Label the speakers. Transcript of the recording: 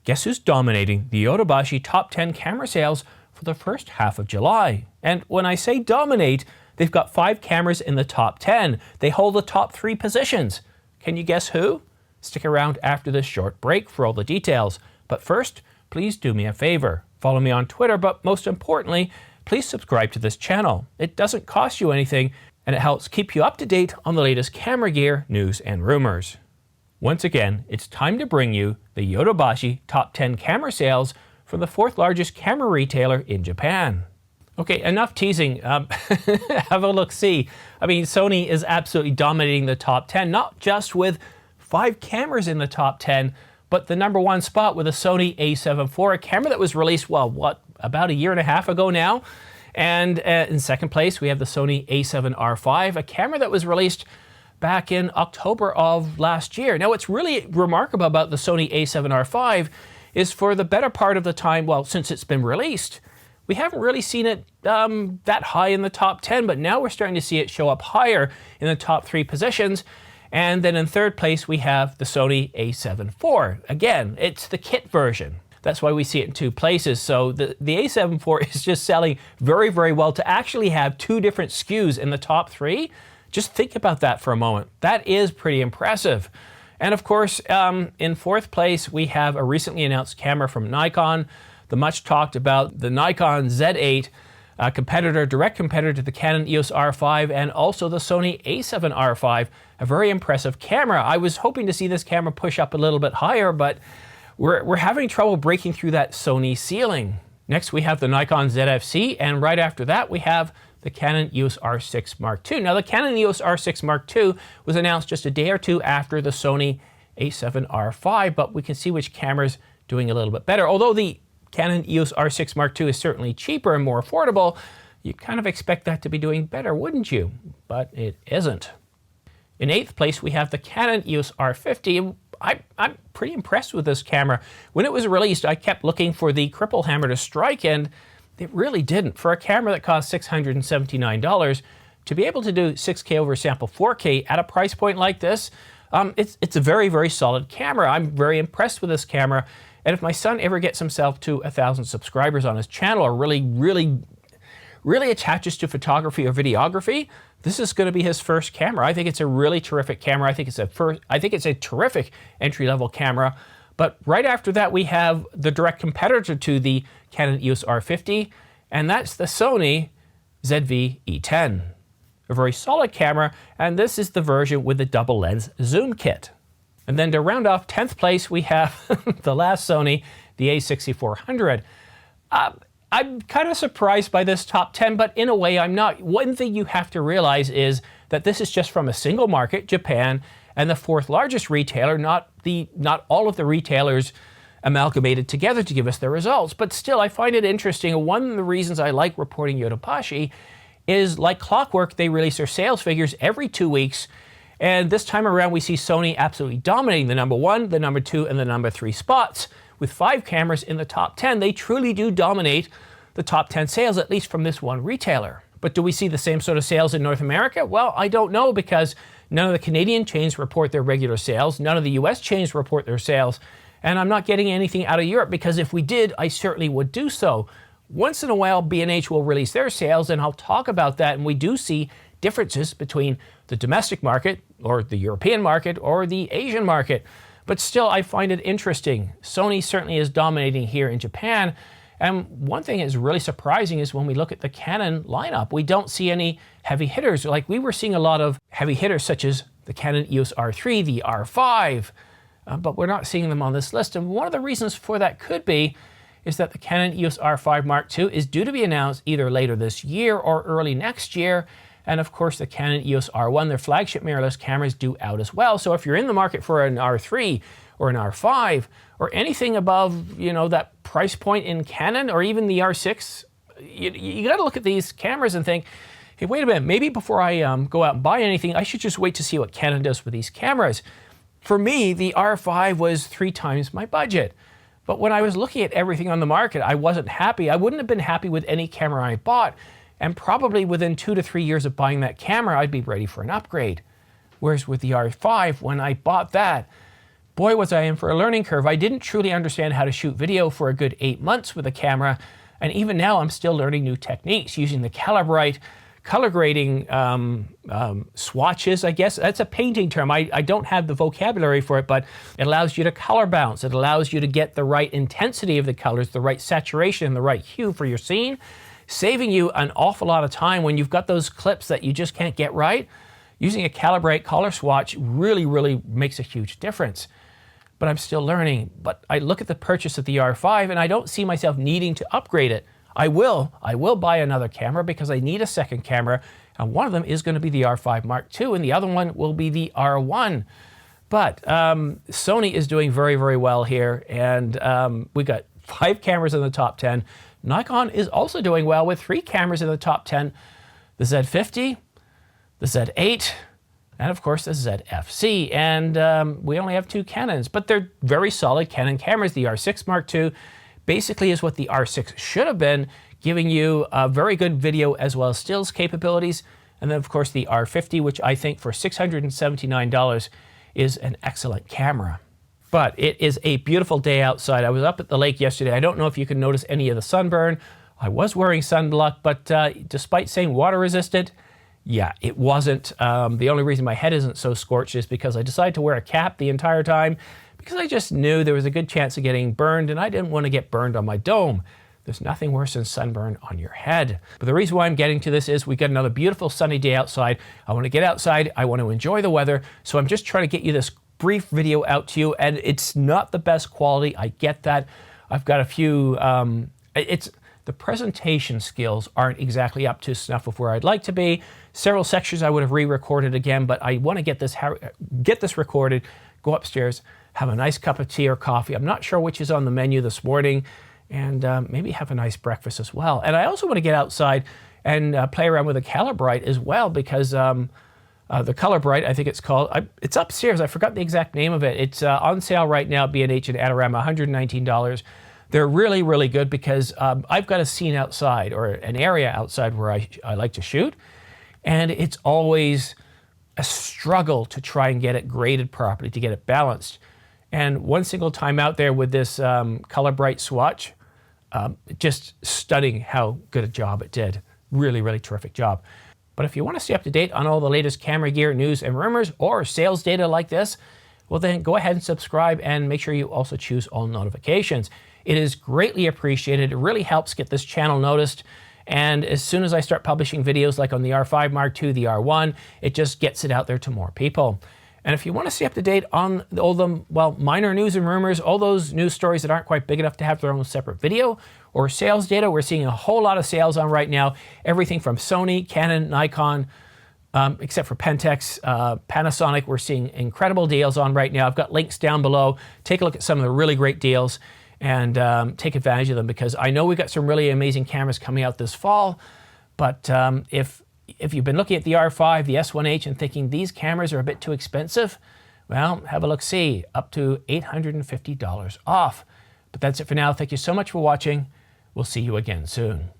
Speaker 1: Guess who's dominating the Yodobashi top 10 camera sales for the first half of July? And when I say dominate, they've got 5 cameras in the top 10. They hold the top 3 positions. Can you guess who? Stick around after this short break for all the details. But first, please do me a favor. Follow me on Twitter, but most importantly, please subscribe to this channel. It doesn't cost you anything, and it helps keep you up to date on the latest camera gear, news, and rumors. Once again, it's time to bring you the Yodobashi top 10 camera sales for the 4th largest camera retailer in Japan. Okay, enough teasing. Have a look-see. I mean, Sony is absolutely dominating the top 10, not just with 5 cameras in the top 10, but the number 1 spot with a Sony a7 IV, a camera that was released, well, about a year and a half ago now. And in second place, we have the Sony a7R5, a camera that was released back in October of last year. Now, what's really remarkable about the Sony a7R5 is for the better part of the time, well, since it's been released, we haven't really seen it that high in the top 10, but now we're starting to see it show up higher in the top 3 positions. And then in third place, we have the Sony a7 IV. Again, it's the kit version. That's why we see it in 2 places. So the a7 IV is just selling very, very well. To actually have 2 different SKUs in the top 3, just think about that for a moment. That is pretty impressive. And of course, in 4th place, we have a recently announced camera from Nikon, the much talked about the Nikon Z8, direct competitor to the Canon EOS R5 and also the Sony a7R5, a very impressive camera. I was hoping to see this camera push up a little bit higher, but we're having trouble breaking through that Sony ceiling. Next, we have the Nikon ZFC, and right after that, we have the Canon EOS R6 Mark II. Now, the Canon EOS R6 Mark II was announced just a day or 2 after the Sony a7R5, but we can see which camera's doing a little bit better. Although the Canon EOS R6 Mark II is certainly cheaper and more affordable, you kind of expect that to be doing better, wouldn't you? But it isn't. In 8th place, we have the Canon EOS R50. I'm pretty impressed with this camera. When it was released, I kept looking for the cripple hammer to strike, and it really didn't. For a camera that cost $679, to be able to do 6K over sample 4K at a price point like this, it's a very, very solid camera. I'm very impressed with this camera. And if my son ever gets himself to 1,000 subscribers on his channel, or really attaches to photography or videography, this is going to be his first camera. I think it's a really terrific camera. I think it's a terrific entry-level camera. But right after that, we have the direct competitor to the Canon EOS R50, and that's the Sony ZV-E10. A very solid camera, and this is the version with the double lens zoom kit. And then to round off 10th place, we have the last Sony, the a6400. I'm kind of surprised by this top 10, but in a way I'm not. One thing you have to realize is that this is just from a single market, Japan, and the 4th largest retailer, not all of the retailers amalgamated together to give us the results. But still, I find it interesting. One of the reasons I like reporting Yodobashi is, like clockwork, they release their sales figures every 2 weeks. And this time around, we see Sony absolutely dominating the number 1, the number 2, and the number 3 spots. With 5 cameras in the top 10, they truly do dominate the top 10 sales, at least from this one retailer. But do we see the same sort of sales in North America? Well, I don't know, because none of the Canadian chains report their regular sales, none of the US chains report their sales, and I'm not getting anything out of Europe, because if we did, I certainly would do so. Once in a while, B&H will release their sales, and I'll talk about that, and we do see differences between the domestic market, or the European market, or the Asian market. But still, I find it interesting. Sony certainly is dominating here in Japan. And one thing that's really surprising is when we look at the Canon lineup, we don't see any heavy hitters. Like, we were seeing a lot of heavy hitters such as the Canon EOS R3, the R5, but we're not seeing them on this list. And one of the reasons for that could be is that the Canon EOS R5 Mark II is due to be announced either later this year or early next year. And of course, the Canon EOS R1, their flagship mirrorless camera, is due out as well. So if you're in the market for an R3 or an R5 or anything above, that price point in Canon, or even the R6, you got to look at these cameras and think, hey, wait a minute, maybe before I go out and buy anything, I should just wait to see what Canon does with these cameras. For me, the R5 was 3 times my budget. But when I was looking at everything on the market, I wasn't happy. I wouldn't have been happy with any camera I bought. And probably within 2 to 3 years of buying that camera, I'd be ready for an upgrade. Whereas with the R5, when I bought that, boy, was I in for a learning curve. I didn't truly understand how to shoot video for a good 8 months with a camera, and even now I'm still learning new techniques using the calibrate, color grading swatches, I guess. That's a painting term. I don't have the vocabulary for it, but it allows you to color balance. It allows you to get the right intensity of the colors, the right saturation, the right hue for your scene, saving you an awful lot of time when you've got those clips that you just can't get right. Using a calibrate color swatch really makes a huge difference. But I'm still learning. But I look at the purchase of the R5 and I don't see myself needing to upgrade it. I will buy another camera because I need a second camera, and one of them is going to be the R5 Mark II, and the other one will be the R1. But Sony is doing very well here, and we got 5 cameras in the top 10. Nikon is also doing well with 3 cameras in the top 10. The Z50, the Z8, and of course the ZFC. And we only have 2 Canons, but they're very solid Canon cameras. The R6 Mark II basically is what the R6 should have been, giving you very good video as well as stills capabilities. And then of course the R50, which I think for $679 is an excellent camera. But it is a beautiful day outside. I was up at the lake yesterday. I don't know if you can notice any of the sunburn. I was wearing sunblock, but despite saying water resistant, yeah, it wasn't. The only reason my head isn't so scorched is because I decided to wear a cap the entire time, because I just knew there was a good chance of getting burned, and I didn't want to get burned on my dome. There's nothing worse than sunburn on your head. But the reason why I'm getting to this is we got another beautiful sunny day outside. I want to get outside. I want to enjoy the weather. So I'm just trying to get you this brief video out to you, and it's not the best quality. I get that. I've got a few, the presentation skills aren't exactly up to snuff of where I'd like to be. Several sections I would have re-recorded again, but I want to get this recorded, go upstairs, have a nice cup of tea or coffee. I'm not sure which is on the menu this morning, and maybe have a nice breakfast as well. And I also want to get outside and play around with the calibrate as well, because the Calibrate, I think it's called, it's upstairs. I forgot the exact name of it. It's on sale right now at B&H and Adorama, $119. They're really good because I've got a scene outside, or an area outside where I like to shoot, and it's always a struggle to try and get it graded properly, to get it balanced. And one single time out there with this Calibrate swatch, just stunning how good a job it did. Really terrific job. But if you want to stay up to date on all the latest camera gear news and rumors or sales data like this, well then go ahead and subscribe, and make sure you also choose all notifications. It is greatly appreciated. It really helps get this channel noticed. And as soon as I start publishing videos like on the R5 Mark II, the R1, it just gets it out there to more people. And if you want to stay up to date on all the, well, minor news and rumors, all those news stories that aren't quite big enough to have their own separate video, or sales data, we're seeing a whole lot of sales on right now. Everything from Sony, Canon, Nikon, except for Pentax, Panasonic, we're seeing incredible deals on right now. I've got links down below. Take a look at some of the really great deals and take advantage of them, because I know we've got some really amazing cameras coming out this fall. But if you've been looking at the R5, the S1H, and thinking these cameras are a bit too expensive, well, have a look-see, up to $850 off. But that's it for now. Thank you so much for watching. We'll see you again soon.